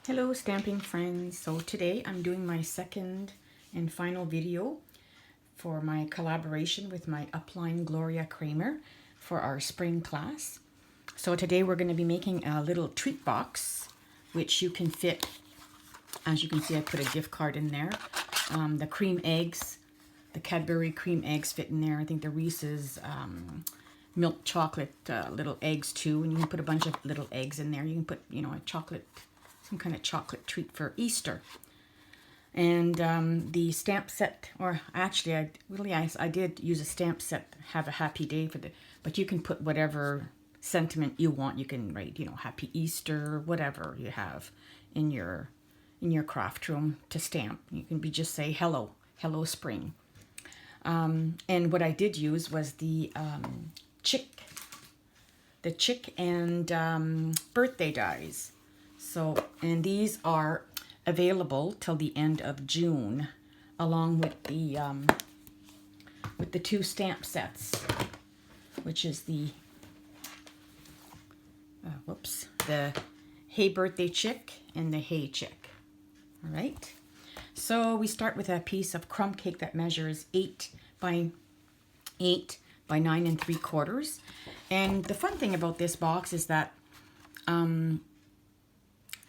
Hello stamping friends. So today I'm doing my second and final video for my collaboration with my upline Gloria Kramer for our spring class. So today we're going to be making a little treat box which you can fit, as you can see I put a gift card in there. The cream eggs, the Cadbury cream eggs fit in there. I think the Reese's milk chocolate little eggs too, and you can put a bunch of little eggs in there. You can put, you know, a chocolate, some kind of chocolate treat for Easter. And the stamp set, or actually I did use a stamp set, have a happy day for the, but you can put whatever sentiment you want. You can write, you know, happy Easter, whatever you have in your craft room to stamp. You can just say hello spring. And what I did use was the chick and birthday dies. So, and these are available till the end of June, along with the two stamp sets, which is the the Hey Birthday Chick and the Hey Chick. All right. So we start with a piece of crumb cake that measures 8 by 8 by 9 3/4. And the fun thing about this box is that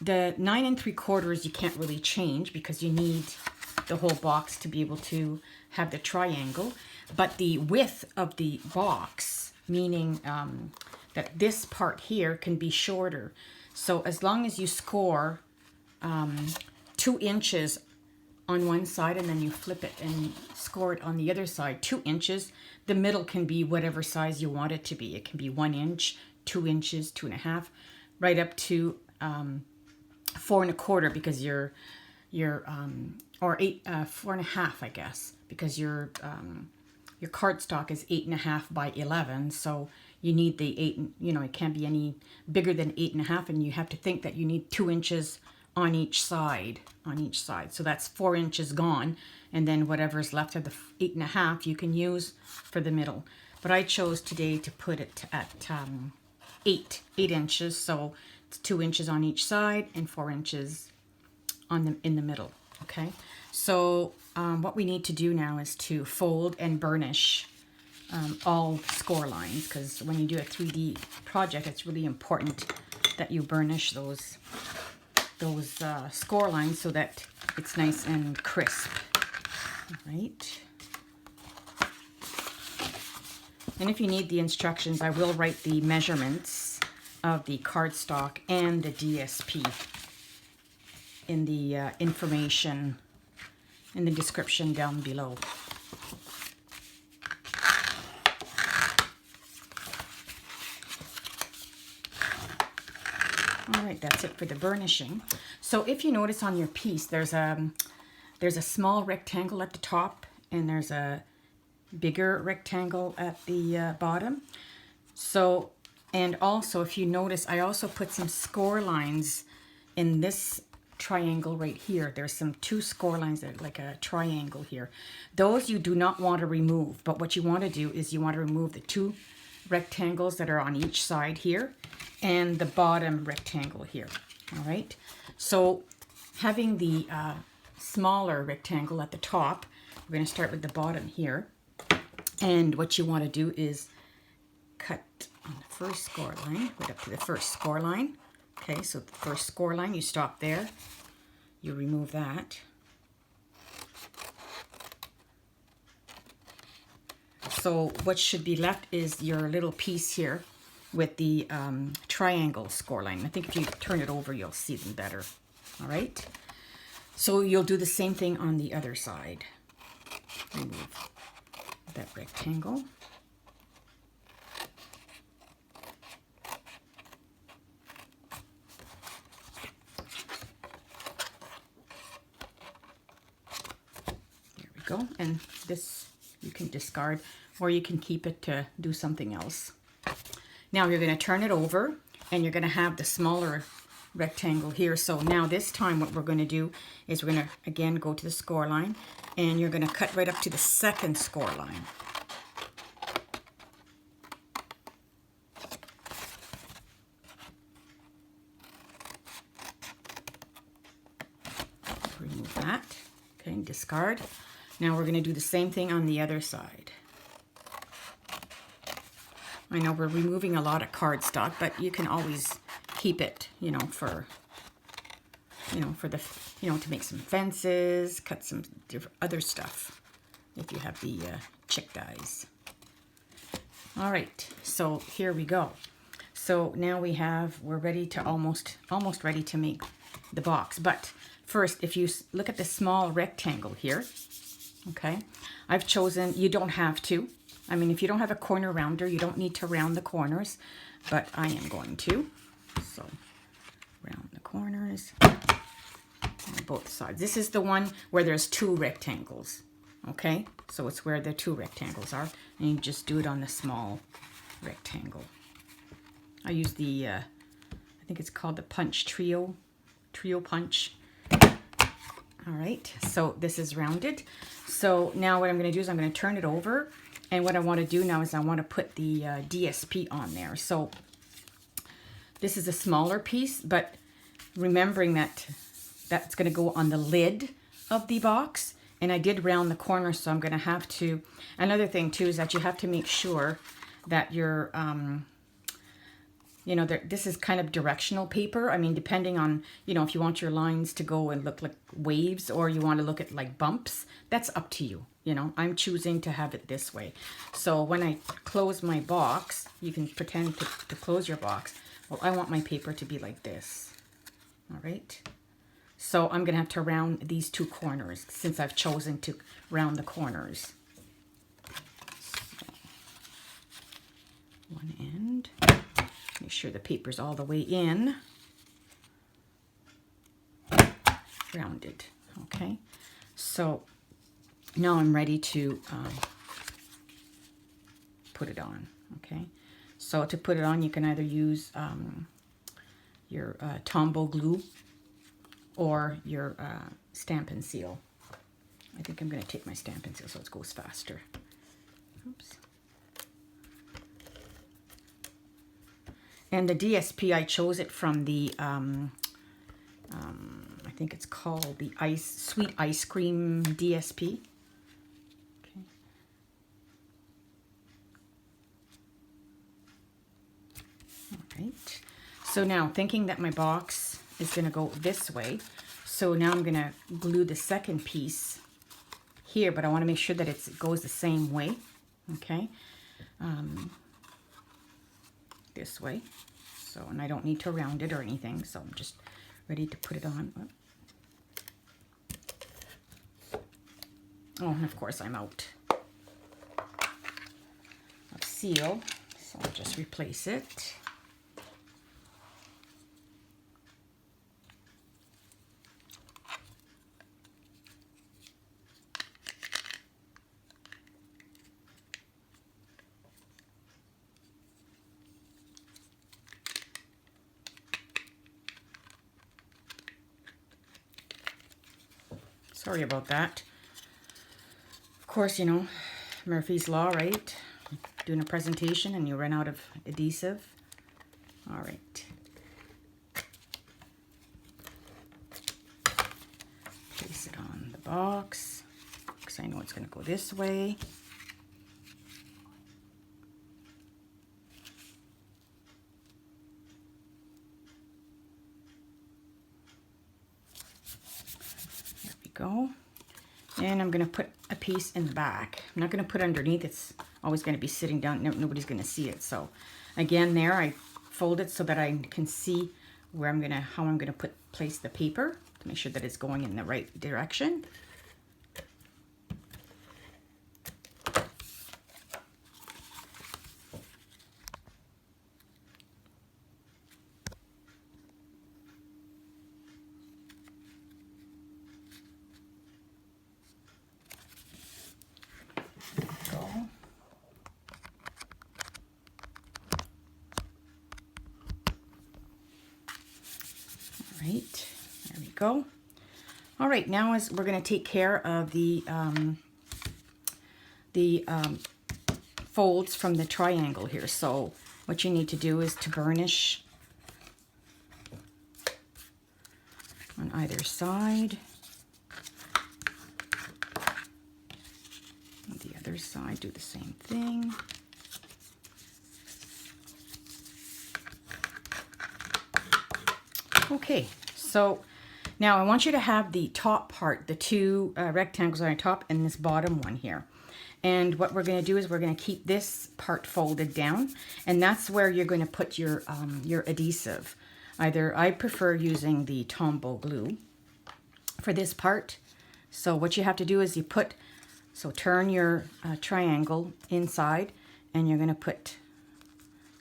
the 9 3/4 you can't really change because you need the whole box to be able to have the triangle. But the width of the box, meaning that this part here can be shorter. So as long as you score 2 inches on one side and then you flip it and score it on the other side 2 inches, the middle can be whatever size you want it to be. It can be 1 inch, 2 inches, 2.5, right up to 4 1/4 because or 4 1/2 I guess, because your cardstock is 8.5 by 11, so you need the 8. You know, it can't be any bigger than 8.5, and you have to think that you need 2 inches on each side. So that's 4 inches gone, and then whatever's left of the 8.5 you can use for the middle. But I chose today to put it at 8 inches, so it's 2 inches on each side and 4 inches in the middle. Okay, so what we need to do now is to fold and burnish all score lines, because when you do a 3D project, it's really important that you burnish those score lines so that it's nice and crisp. All right. And if you need the instructions, I will write the measurements of the cardstock and the DSP in the information in the description down below. All right, that's it for the burnishing. So if you notice on your piece, there's a small rectangle at the top and there's a bigger rectangle at the bottom. So, and also if you notice, I also put some score lines in this triangle right here. There's some 2 score lines that are like a triangle here. Those you do not want to remove, but what you want to do is you want to remove the 2 rectangles that are on each side here and the bottom rectangle here. All right, so having the smaller rectangle at the top, we're going to start with the bottom here, and what you want to do is cut on the first score line right up to the first score line. Okay, so the first score line, you stop there, you remove that. So what should be left is your little piece here with the triangle score line. I think if you turn it over, you'll see them better. All right. So you'll do the same thing on the other side. Remove that rectangle. There we go. And this you can discard, or you can keep it to do something else. Now you're going to turn it over and you're going to have the smaller rectangle here. So now this time what we're going to do is we're going to again go to the score line and you're going to cut right up to the second score line. remove that. Okay, discard. Now we're going to do the same thing on the other side. I know we're removing a lot of cardstock, but you can always keep it, you know, for the, to make some fences, cut some other stuff if you have the chick dies. All right, so here we go. So now we're ready to almost ready to make the box. But first, if you look at the small rectangle here, okay, I've chosen, you don't have to. I mean, if you don't have a corner rounder, you don't need to round the corners, but I am going to. So round the corners on both sides. This is the one where there's two rectangles, okay? So it's where the two rectangles are, and you just do it on the small rectangle. I use the, I think it's called the punch trio punch. All right, so this is rounded. So now what I'm going to do is I'm going to turn it over, and what I want to do now is I want to put the DSP on there. So this is a smaller piece, but remembering that that's going to go on the lid of the box, and I did round the corner, so I'm going to have to, another thing too is that you have to make sure that your this is kind of directional paper. I mean, depending on, if you want your lines to go and look like waves, or you want to look at like bumps, that's up to you. I'm choosing to have it this way. So when I close my box, you can pretend to close your box. Well, I want my paper to be like this. All right. So I'm going to have to round these two corners since I've chosen to round the corners. So, one end. Make sure the paper's all the way in. Rounded. Okay. So now I'm ready to put it on. Okay. So to put it on, you can either use your Tombow glue or your Stampin' Seal. I think I'm going to take my Stampin' Seal so it goes faster. Oops. And the DSP, I chose it from the, I think it's called the Sweet Ice Cream DSP. Okay. All right. So now, thinking that my box is going to go this way, so now I'm going to glue the second piece here, but I want to make sure that it goes the same way. Okay. This way. So, and I don't need to round it or anything, so I'm just ready to put it on. Oh, and of course I'm out of seal, so I'll just replace it. Sorry about that. Of course, Murphy's Law, right? Doing a presentation and you run out of adhesive. All right. Place it on the box, because I know it's going to go this way. Go. And I'm going to put a piece in the back. I'm not going to put underneath. It's always going to be sitting down. Nobody's going to see it. So again, there I fold it so that I can see where how I'm going to place the paper to make sure that it's going in the right direction. Right, there we go. All right, now we're going to take care of the folds from the triangle here. So what you need to do is to burnish on either side. I do the same thing. Okay, so now I want you to have the top part, the two rectangles on the top and this bottom one here. And what we're going to do is we're going to keep this part folded down, and that's where you're going to put your adhesive. Either I prefer using the Tombow glue for this part. So what you have to do is you put, so turn your triangle inside, and you're going to put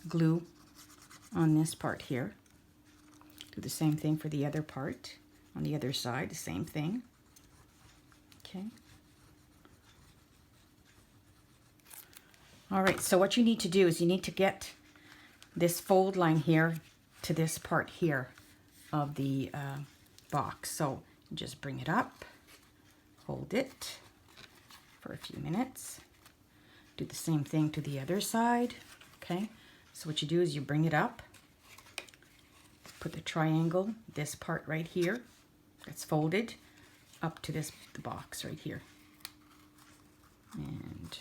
glue on this part here. Do the same thing for the other part on the other side, the same thing. Okay. All right, so what you need to do is you need to get this fold line here to this part here of the box. So just bring it up, hold it for a few minutes. Do the same thing to the other side, okay? So what you do is you bring it up, put the triangle, this part right here, that's folded, up to the box right here. And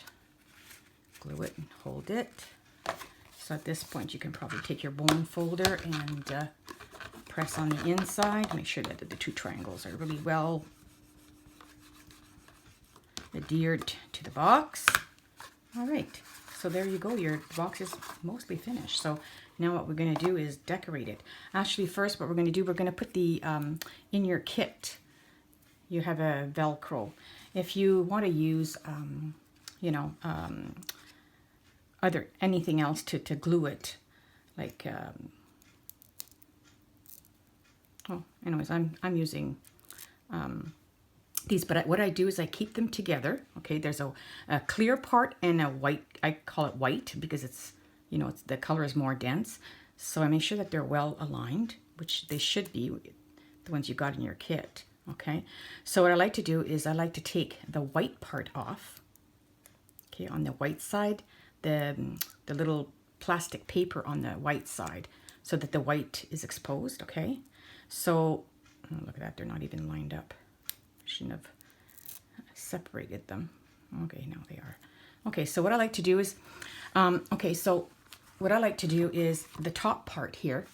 glue it and hold it. So at this point you can probably take your bone folder and press on the inside. Make sure that the two triangles are really well adhered to the box. All right, so there you go. Your box is mostly finished. So now what we're going to do is decorate it. Actually, first what we're going to do, we're going to put the, in your kit, you have a Velcro. If you want to use, you know, anything else to glue it, like oh, anyways, I'm using these, but what I do is I keep them together. Okay, there's a clear part and a white. I call it white because it's, you know, the color is more dense. So I make sure that they're well aligned, which they should be, the ones you got in your kit. Okay, so what I like to do is I like to take the white part off. Okay, on the white side, the little plastic paper on the white side, so that the white is exposed. Okay, so oh, look at that, they're not even lined up. Shouldn't have separated them. Okay, now they are. Okay, so what I like to do is okay, so what I like to do is the top part here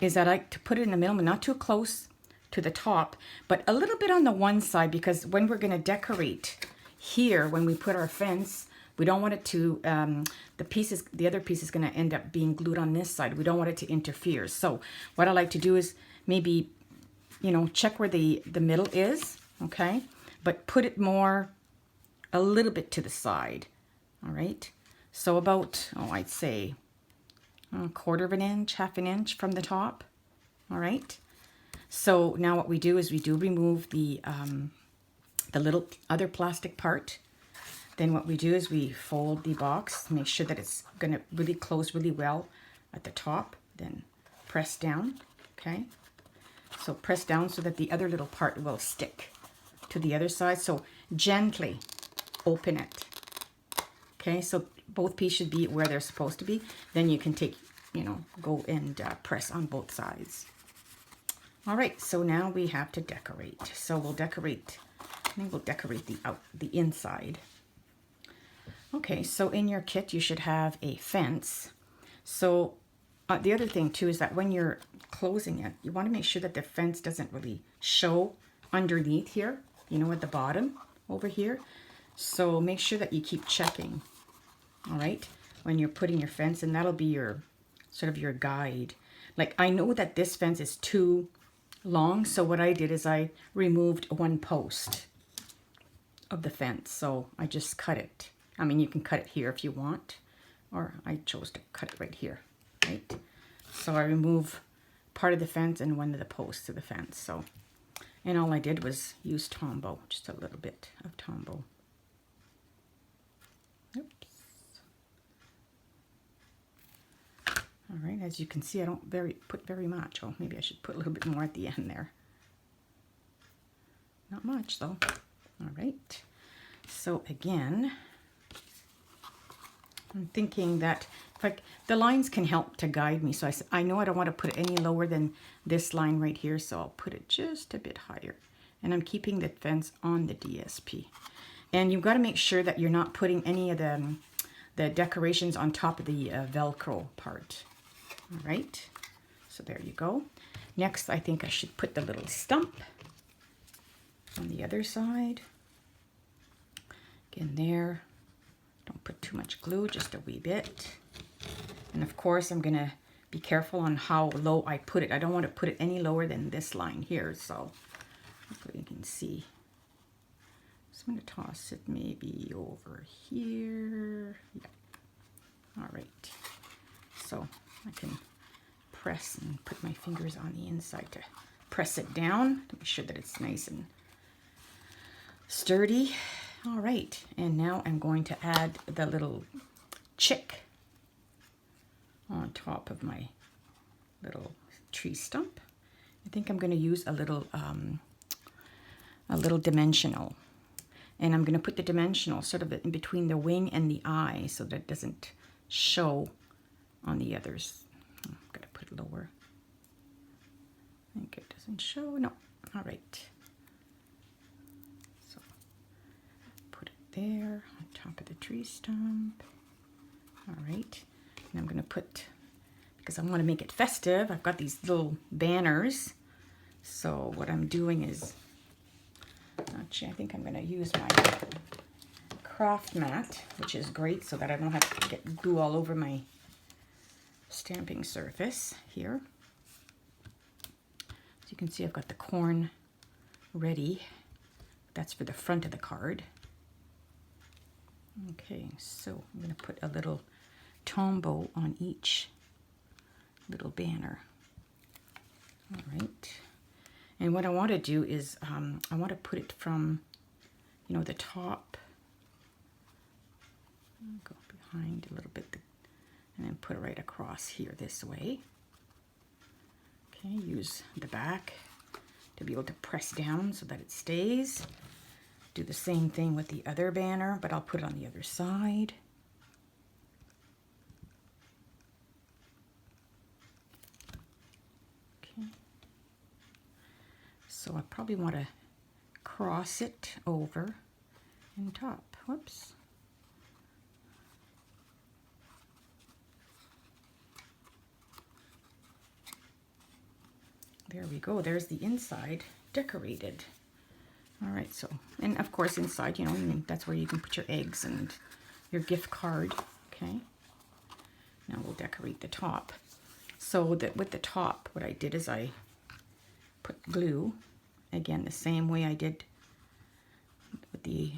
is that I like to put it in the middle, but not too close to the top, but a little bit on the one side, because when we're going to decorate here, when we put our fence, we don't want it to, the other piece is going to end up being glued on this side. We don't want it to interfere. So what I like to do is maybe, you know, check where the middle is, okay? But put it more, a little bit to the side, all right? So about, oh, I'd say a quarter of an inch, half an inch from the top, all right? So now what we do is we do remove the little other plastic part. Then what we do is we fold the box, make sure that it's going to really close really well at the top, then press down, okay? So press down so that the other little part will stick to the other side. So gently open it, okay? So both pieces should be where they're supposed to be. Then you can take, you know, go and press on both sides. All right, so now we have to decorate. So we'll decorate, I think we'll decorate the inside. Okay, so in your kit, you should have a fence. So the other thing too is that when you're closing it, you want to make sure that the fence doesn't really show underneath here, you know, at the bottom over here. So make sure that you keep checking, all right, when you're putting your fence, and that'll be your, sort of your guide. Like I know that this fence is too long, so what I did is I removed one post of the fence. So I just cut it. I mean, you can cut it here if you want, or I chose to cut it right here, right? So I remove part of the fence and one of the posts of the fence. So, and all I did was use Tombow, just a little bit of Tombow. Oops. All right, as you can see, I don't put very much. Oh, maybe I should put a little bit more at the end there. Not much though. All right. So again, I'm thinking that like the lines can help to guide me. So I know I don't want to put it any lower than this line right here. So I'll put it just a bit higher. And I'm keeping the fence on the DSP. And you've got to make sure that you're not putting any of the decorations on top of the Velcro part. All right, so there you go. Next, I think I should put the little stump on the other side. Again there, don't put too much glue, just a wee bit. And of course, I'm gonna be careful on how low I put it. I don't want to put it any lower than this line here, so hopefully you can see. So I'm gonna toss it maybe over here. Yeah. All right, so I can press and put my fingers on the inside to press it down to make sure that it's nice and sturdy. All right, and now I'm going to add the little chick on top of my little tree stump. I think I'm going to use a little dimensional, and I'm going to put the dimensional sort of in between the wing and the eye so that it doesn't show on the others. I'm going to put it lower. I think it doesn't show. No. All right. So put it there on top of the tree stump. All right. And I'm going to put, because I want to make it festive, I've got these little banners. So what I'm doing is, actually, I think I'm going to use my craft mat, which is great so that I don't have to get glue all over my stamping surface here. So you can see I've got the corn ready. That's for the front of the card. Okay, so I'm going to put a little tombow on each little banner. All right. And what I want to do is I want to put it from, you know, the top. Go behind a little bit and then put it right across here this way. Okay, use the back to be able to press down so that it stays. Do the same thing with the other banner, but I'll put it on the other side. Okay. So I probably want to cross it over and top. Whoops. There we go. There's the inside decorated. All right, so, and of course inside, you know, I mean, that's where you can put your eggs and your gift card. Okay. Now we'll decorate the top. So that with the top, what I did is I put glue, again, the same way I did with the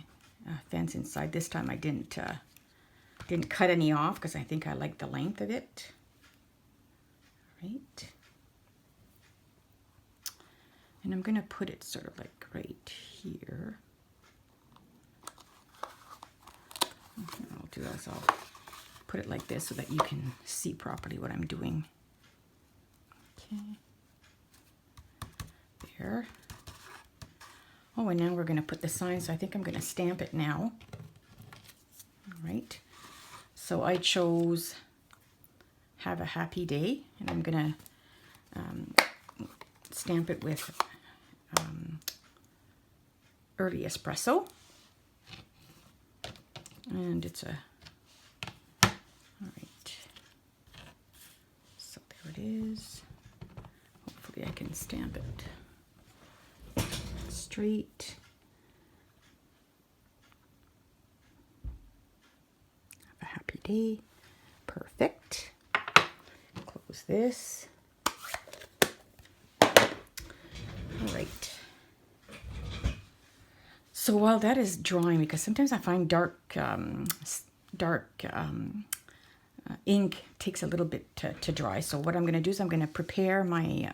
fence inside. This time I didn't cut any off because I think I like the length of it. All right. And I'm going to put it sort of like right here. And what I'll do is I'll put it like this so that you can see properly what I'm doing. Okay. There. Oh, and now we're going to put the sign, so I think I'm going to stamp it now. All right. So I chose Have a Happy Day, and I'm going to stamp it with early espresso, and it's a, all right, so there it is. Hopefully I can stamp it straight. Have a happy day. Perfect. Close this. All right. So while that is drying, because sometimes I find dark ink takes a little bit to dry. So what I'm going to do is I'm going to prepare my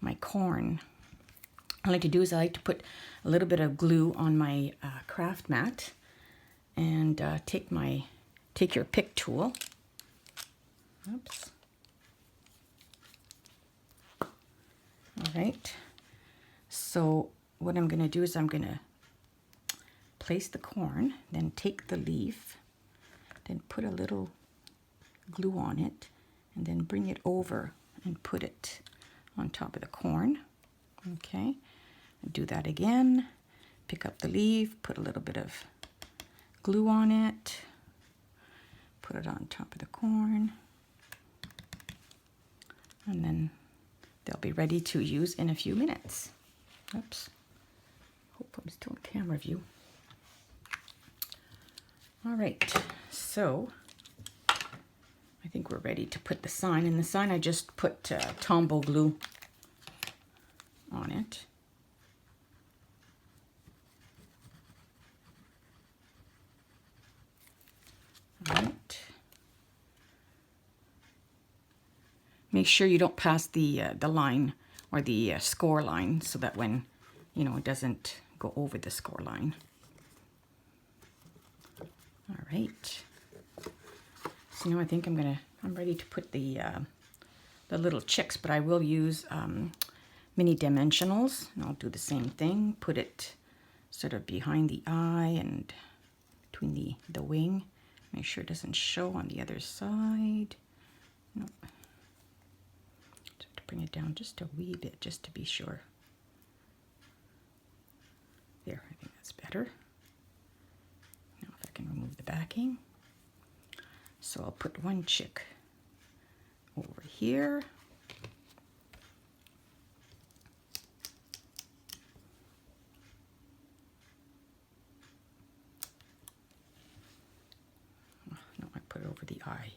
my corn. I like to do is I like to put a little bit of glue on my craft mat, and take your pick tool. Oops. All right. So what I'm going to do is I'm going to place the corn, then take the leaf, then put a little glue on it, and then bring it over and put it on top of the corn. Okay. Do that again. pick up the leaf, put a little bit of glue on it, put it on top of the corn, and then they'll be ready to use in a few minutes. Oops. Hope I'm still in camera view. All right, so I think we're ready to put the sign. In the sign, I just put Tombow glue on it. All right. Make sure you don't pass the line or the score line, so that when, you know, it doesn't go over the score line. All right. So now I think I'm ready to put the little chicks, but I will use mini dimensionals, and I'll do the same thing. Put it sort of behind the eye and between the wing. Make sure it doesn't show on the other side. Nope. Just have to bring it down just a wee bit, just to be sure. There, I think that's better. Now if I can remove the backing. So I'll put one chick over here. No, I put it over the eye.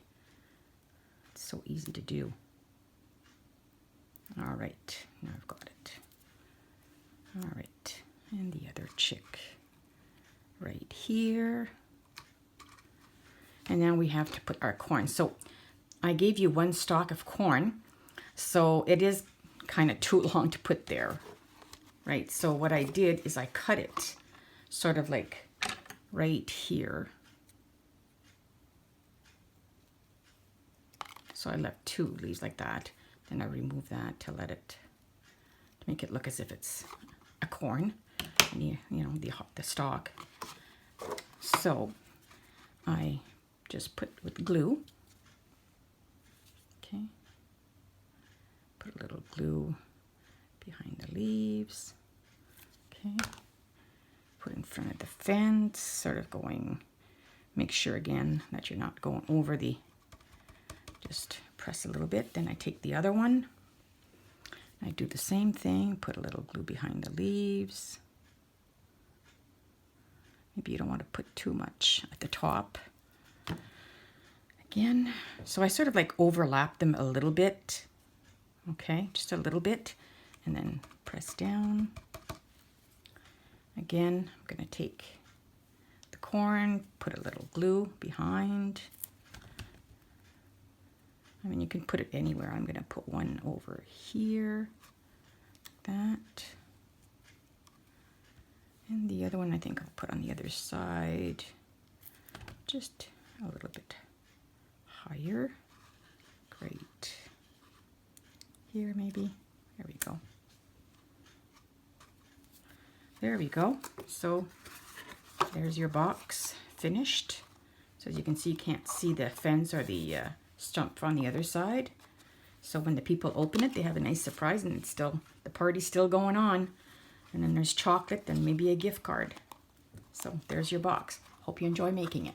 It's so easy to do. All right, now I've got it. All right, and the other chick right here. And now we have to put our corn. So I gave you one stalk of corn, so it is kind of too long to put there, right? So what I did is I cut it sort of like right here. So I left 2 leaves like that. Then I remove that to make it look as if it's a corn, and you know, the stalk. So I just put with glue. Okay. Put a little glue behind the leaves. Okay. Put in front of the fence, sort of going, make sure again that you're not going over the, just press a little bit. Then I take the other one. I do the same thing, put a little glue behind the leaves. Maybe you don't want to put too much at the top. Again, so I sort of like overlap them a little bit. Okay, just a little bit, and then press down. Again, I'm going to take the corn, put a little glue behind. I mean, you can put it anywhere. I'm going to put one over here, like that. And the other one I think I'll put on the other side, just a little bit higher. Great. Here maybe. There we go. There we go. So there's your box finished. So as you can see, you can't see the fence or the stump on the other side. So when the people open it, they have a nice surprise, and it's still, the party's still going on. And then there's chocolate and maybe a gift card. So there's your box. Hope you enjoy making it.